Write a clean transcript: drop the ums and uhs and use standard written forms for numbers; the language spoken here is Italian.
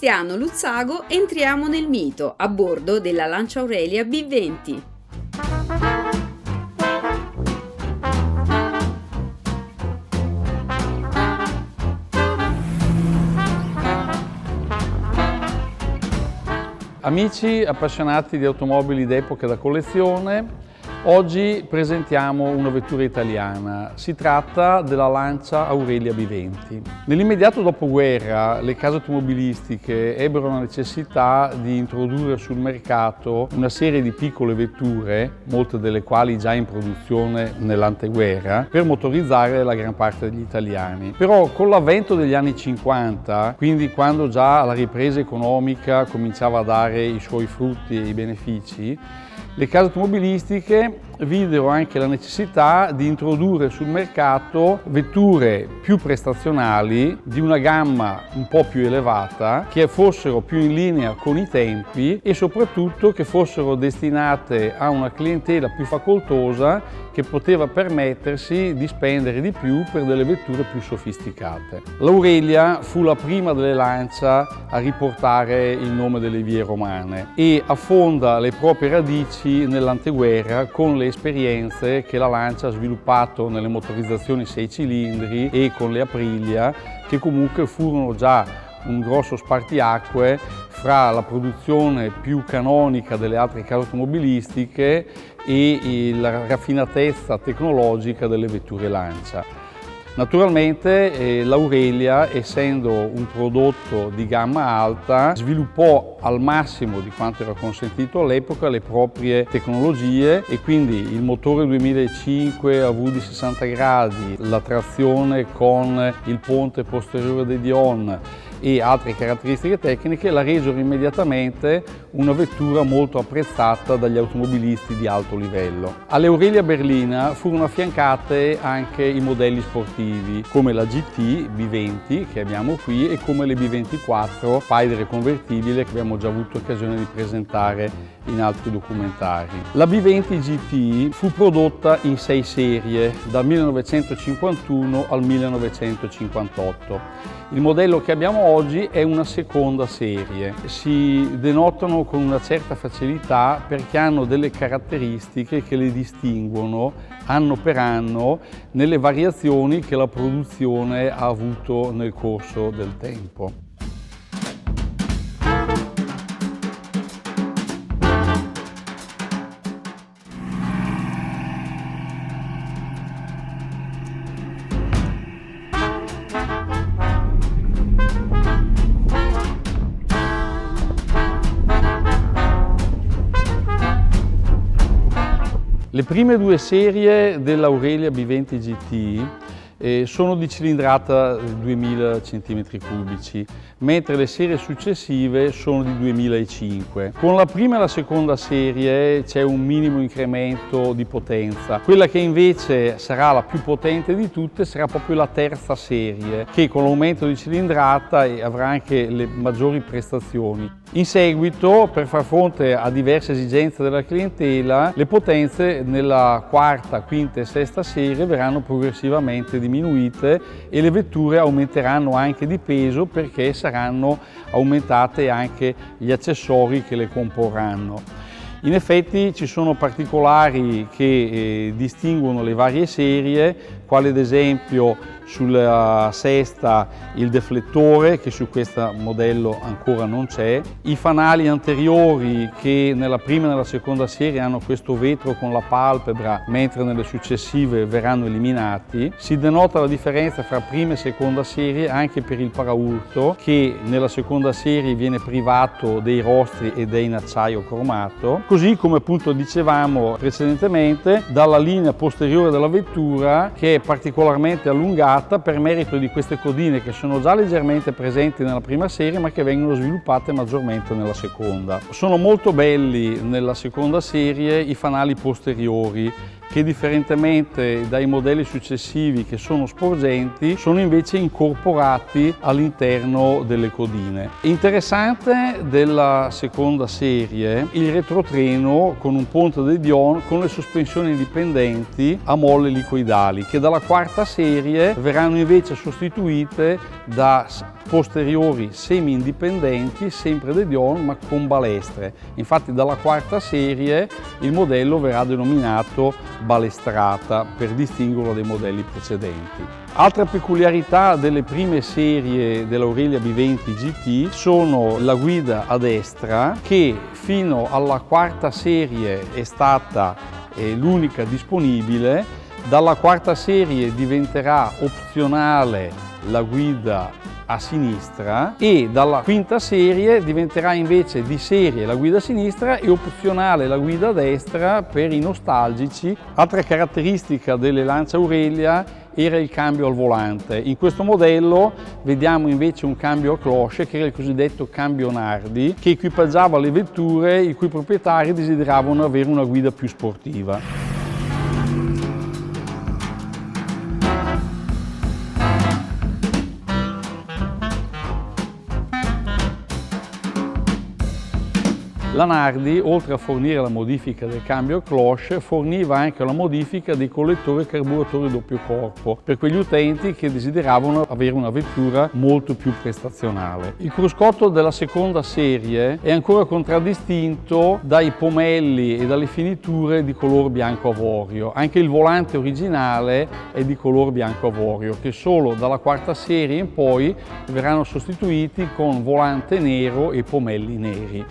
Cristiano Luzzago entriamo nel mito a bordo della Lancia Aurelia B20. Amici appassionati di automobili d'epoca da collezione, oggi presentiamo una vettura italiana. Si tratta della Lancia Aurelia B20. Nell'immediato dopoguerra le case automobilistiche ebbero la necessità di introdurre sul mercato una serie di piccole vetture, molte delle quali già in produzione nell'anteguerra, per motorizzare la gran parte degli italiani. Però con l'avvento degli anni 50, quindi quando già la ripresa economica cominciava a dare i suoi frutti e i benefici, le case automobilistiche videro anche la necessità di introdurre sul mercato vetture più prestazionali, di una gamma un po' più elevata, che fossero più in linea con i tempi e soprattutto che fossero destinate a una clientela più facoltosa che poteva permettersi di spendere di più per delle vetture più sofisticate. L'Aurelia fu la prima delle Lancia a riportare il nome delle vie romane e affonda le proprie radici nell'anteguerra con le esperienze che la Lancia ha sviluppato nelle motorizzazioni 6 cilindri e con le Aprilia, che comunque furono già un grosso spartiacque fra la produzione più canonica delle altre case automobilistiche e la raffinatezza tecnologica delle vetture Lancia. Naturalmente l'Aurelia, essendo un prodotto di gamma alta, sviluppò al massimo di quanto era consentito all'epoca le proprie tecnologie e quindi il motore 2005 a V di 60 gradi, la trazione con il ponte posteriore dei Dion e altre caratteristiche tecniche la resero immediatamente una vettura molto apprezzata dagli automobilisti di alto livello. Alle Aurelia berlina furono affiancate anche i modelli sportivi come la GT B20 che abbiamo qui e come le B24 Spider convertibile che abbiamo già avuto occasione di presentare in altri documentari. La B20 GT fu prodotta in 6 serie dal 1951 al 1958. Il modello che abbiamo oggi è una seconda serie. Si denotano con una certa facilità perché hanno delle caratteristiche che le distinguono anno per anno nelle variazioni che la produzione ha avuto nel corso del tempo. Le prime 2 serie dell'Aurelia B20 GT sono di cilindrata 2000 cm3, mentre le serie successive sono di 2005. Con la prima e la seconda serie c'è un minimo incremento di potenza. Quella che invece sarà la più potente di tutte sarà proprio la terza serie, che con l'aumento di cilindrata avrà anche le maggiori prestazioni. In seguito, per far fronte a diverse esigenze della clientela, le potenze nella quarta, quinta e sesta serie verranno progressivamente diminuite e le vetture aumenteranno anche di peso perché saranno aumentate anche gli accessori che le comporranno. In effetti ci sono particolari che distinguono le varie serie, quale ad esempio sulla sesta il deflettore, che su questo modello ancora non c'è, i fanali anteriori che nella prima e nella seconda serie hanno questo vetro con la palpebra, mentre nelle successive verranno eliminati. Si denota la differenza fra prima e seconda serie anche per il paraurto, che nella seconda serie viene privato dei rostri ed è in acciaio cromato, così come appunto dicevamo precedentemente dalla linea posteriore della vettura, che è particolarmente allungata per merito di queste codine che sono già leggermente presenti nella prima serie ma che vengono sviluppate maggiormente nella seconda. Sono molto belli nella seconda serie i fanali posteriori che differentemente dai modelli successivi che sono sporgenti, sono invece incorporati all'interno delle codine. Interessante della seconda serie il retrotreno con un ponte de Dion con le sospensioni indipendenti a molle liquidali, che dalla quarta serie verranno invece sostituite da posteriori semi-indipendenti, sempre de Dion ma con balestre. Infatti dalla quarta serie il modello verrà denominato balestrata per distinguerlo dai modelli precedenti. Altra peculiarità delle prime serie dell'Aurelia B20 GT sono la guida a destra, che fino alla quarta serie è stata l'unica disponibile. Dalla quarta serie diventerà opzionale la guida a sinistra e dalla quinta serie diventerà invece di serie la guida a sinistra e opzionale la guida a destra per i nostalgici. Altra caratteristica delle Lancia Aurelia era il cambio al volante. In questo modello vediamo invece un cambio a cloche, che era il cosiddetto cambio Nardi, che equipaggiava le vetture i cui proprietari desideravano avere una guida più sportiva. La Nardi, oltre a fornire la modifica del cambio a cloche, forniva anche la modifica dei collettori e carburatori doppio corpo per quegli utenti che desideravano avere una vettura molto più prestazionale. Il cruscotto della seconda serie è ancora contraddistinto dai pomelli e dalle finiture di color bianco avorio. Anche il volante originale è di color bianco avorio, che solo dalla quarta serie in poi verranno sostituiti con volante nero e pomelli neri.